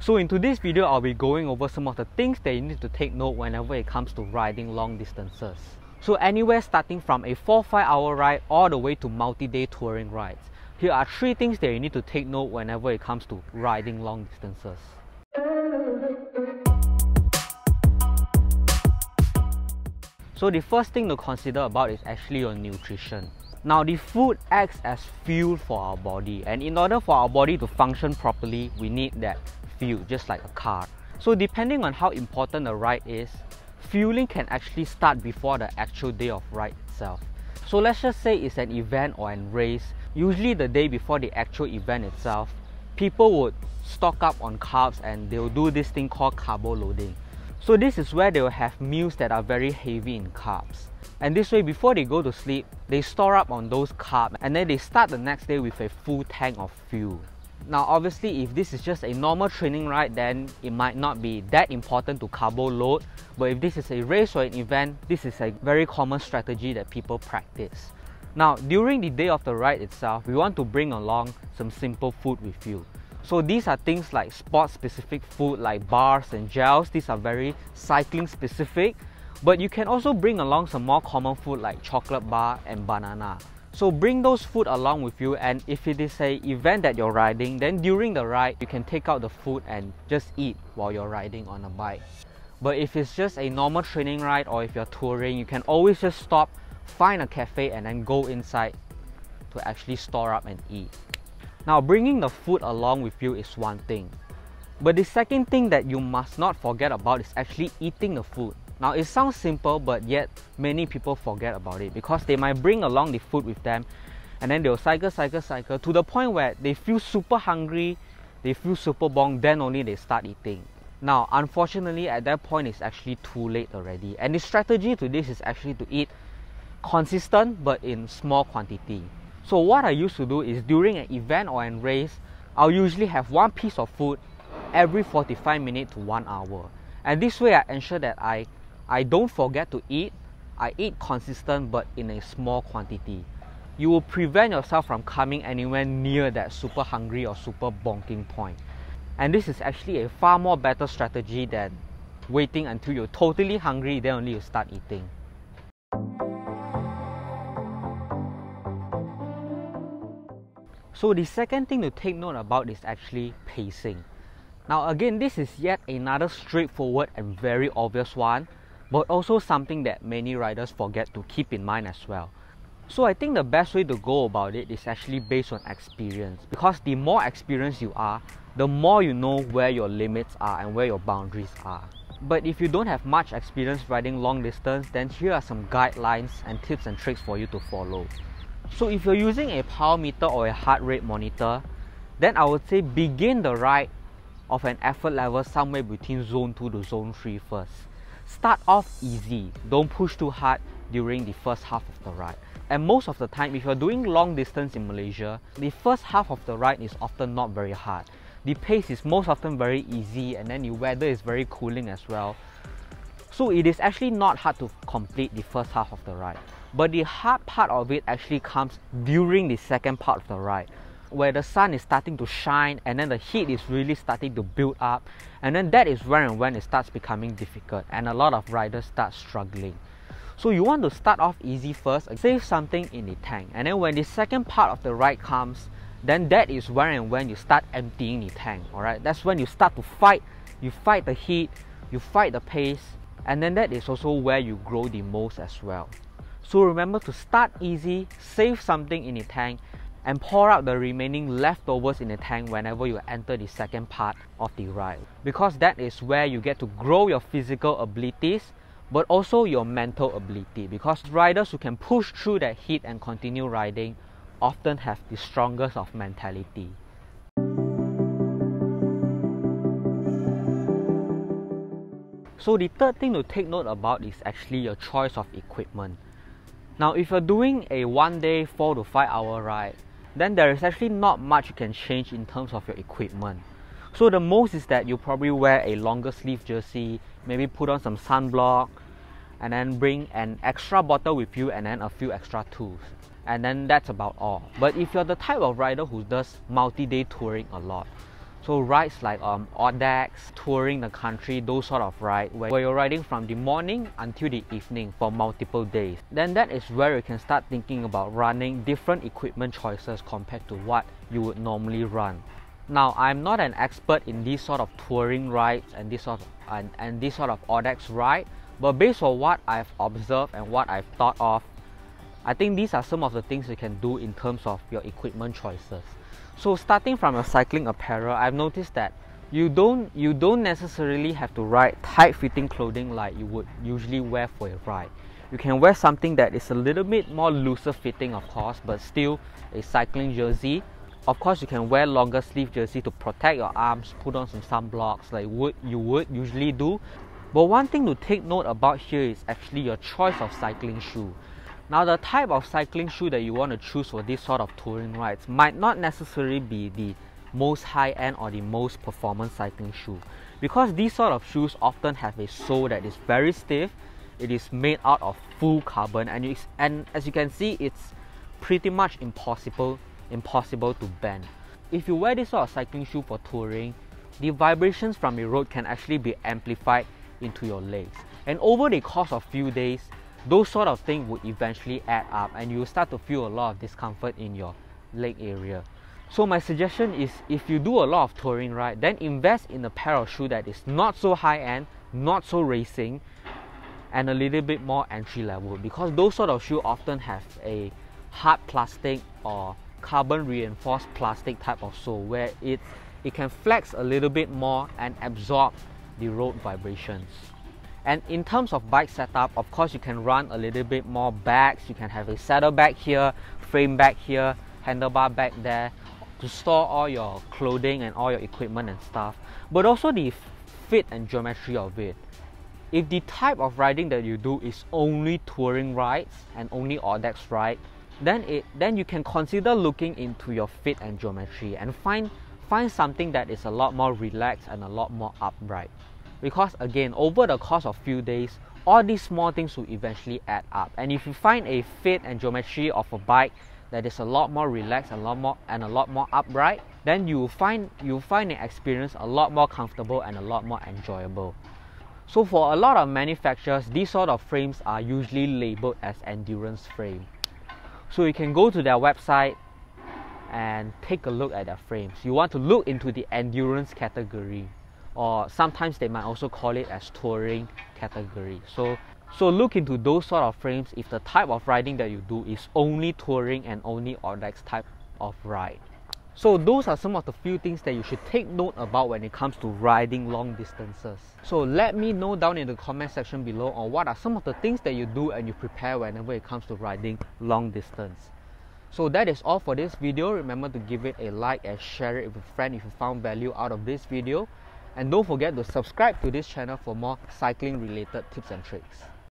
So in today's video, I'll be going over some of the things that you need to take note whenever it comes to riding long distances. So anywhere starting from a 4-5 hour ride all the way to multi-day touring rides. Here are 3 things that you need to take note whenever it comes to riding long distances. So the first thing to consider about is actually your nutrition. Now the food acts as fuel for our body, and in order for our body to function properly, we need that fuel, just like a car. So depending on how important the ride is, fueling can actually start before the actual day of ride itself. So let's just say it's an event or a race. Usually the day before the actual event itself, people would stock up on carbs and they'll do this thing called carbo loading. So this is where they will have meals that are very heavy in carbs. And this way, before they go to sleep, they store up on those carbs and then they start the next day with a full tank of fuel. Now obviously, if this is just a normal training ride, then it might not be that important to carbo load. But if this is a race or an event, this is a very common strategy that people practice. Now during the day of the ride itself, we want to bring along some simple food with you. So these are things like sport-specific food like bars and gels. These are very cycling specific. But you can also bring along some more common food like chocolate bar and banana. So bring those food along with you, and if it is an event that you're riding, then during the ride you can take out the food and just eat while you're riding on a bike. But if it's just a normal training ride or if you're touring, you can always just stop, find a cafe and then go inside to actually store up and eat. Now bringing the food along with you is one thing, but the second thing that you must not forget about is actually eating the food. Now it sounds simple, but yet many people forget about it because they might bring along the food with them and then they'll cycle to the point where they feel super hungry, they feel super bong, then only they start eating. Now unfortunately at that point it's actually too late already, and the strategy to this is actually to eat consistent but in small quantity. So what I used to do is during an event or a race, I'll usually have one piece of food every 45 minutes to 1 hour. And this way I ensure that I don't forget to eat. I eat consistent but in a small quantity. You will prevent yourself from coming anywhere near that super hungry or super bonking point. And this is actually a far more better strategy than waiting until you're totally hungry, then only you start eating. So the second thing to take note about is actually pacing. Now again, this is yet another straightforward and very obvious one, but also something that many riders forget to keep in mind as well. So I think the best way to go about it is actually based on experience, because the more experienced you are, the more you know where your limits are and where your boundaries are. But if you don't have much experience riding long distance, then here are some guidelines and tips and tricks for you to follow. So if you're using a power meter or a heart rate monitor, then I would say begin the ride of an effort level somewhere between zone 2 to zone 3 first. Start off easy, don't push too hard during the first half of the ride. And most of the time, if you're doing long distance in Malaysia, the first half of the ride is often not very hard. The pace is most often very easy, and then the weather is very cooling as well. So it is actually not hard to complete the first half of the ride. But the hard part of it actually comes during the second part of the ride, where the sun is starting to shine and then the heat is really starting to build up, and then that is where and when it starts becoming difficult and a lot of riders start struggling. So you want to start off easy first, save something in the tank, and then when the second part of the ride comes, then that is where and when you start emptying the tank. Alright, that's when you start to fight. You fight the heat, you fight the pace, and then that is also where you grow the most as well. So remember to start easy, save something in the tank, and pour out the remaining leftovers in the tank whenever you enter the second part of the ride. Because that is where you get to grow your physical abilities, but also your mental ability. Because riders who can push through that heat and continue riding often have the strongest of mentality. So the third thing to take note about is actually your choice of equipment. Now if you're doing a 1 day 4 to 5 hour ride, then there is actually not much you can change in terms of your equipment. So the most is that you probably wear a longer sleeve jersey, maybe put on some sunblock, and then bring an extra bottle with you and then a few extra tools. And then that's about all. But if you're the type of rider who does multi-day touring a lot, So rides like Audax, touring the country, those sort of ride where you're riding from the morning until the evening for multiple days. Then that is where you can start thinking about running different equipment choices compared to what you would normally run. Now, I'm not an expert in these sort of touring rides and this sort of Audax ride, but based on what I've observed and what I've thought of, I think these are some of the things you can do in terms of your equipment choices. So starting from your cycling apparel, I've noticed that you don't necessarily have to ride tight-fitting clothing like you would usually wear for a ride. You can wear something that is a little bit more looser fitting, of course, but still a cycling jersey. Of course, you can wear longer sleeve jersey to protect your arms, put on some sunblocks like you would usually do. But one thing to take note about here is actually your choice of cycling shoe. Now, the type of cycling shoe that you want to choose for this sort of touring rides might not necessarily be the most high-end or the most performance cycling shoe, because these sort of shoes often have a sole that is very stiff. It is made out of full carbon, and as you can see, it's pretty much impossible to bend. If you wear this sort of cycling shoe for touring, the vibrations from the road can actually be amplified into your legs, and over the course of few days, those sort of things would eventually add up and you'll start to feel a lot of discomfort in your leg area. So my suggestion is, if you do a lot of touring ride, then invest in a pair of shoe that is not so high-end, not so racing, and a little bit more entry level, because those sort of shoes often have a hard plastic or carbon reinforced plastic type of sole where it can flex a little bit more and absorb the road vibrations. And in terms of bike setup, of course, you can run a little bit more bags. You can have a saddle bag here, frame bag here, handlebar bag there to store all your clothing and all your equipment and stuff, but also the fit and geometry of it. If the type of riding that you do is only touring rides and only Audax ride, then you can consider looking into your fit and geometry and find something that is a lot more relaxed and a lot more upright. Because again, over the course of few days, all these small things will eventually add up. And if you find a fit and geometry of a bike that is a lot more relaxed and a lot more upright, then you'll find the experience a lot more comfortable and a lot more enjoyable. So for a lot of manufacturers, these sort of frames are usually labeled as endurance frame. So you can go to their website and take a look at their frames. You want to look into the endurance category, or sometimes they might also call it as touring category. So look into those sort of frames if the type of riding that you do is only touring and only Audax type of ride. So those are some of the few things that you should take note about when it comes to riding long distances. So let me know down in the comment section below on what are some of the things that you do and you prepare whenever it comes to riding long distance. So that is all for this video. Remember to give it a like and share it with a friend if you found value out of this video. And don't forget to subscribe to this channel for more cycling related tips and tricks.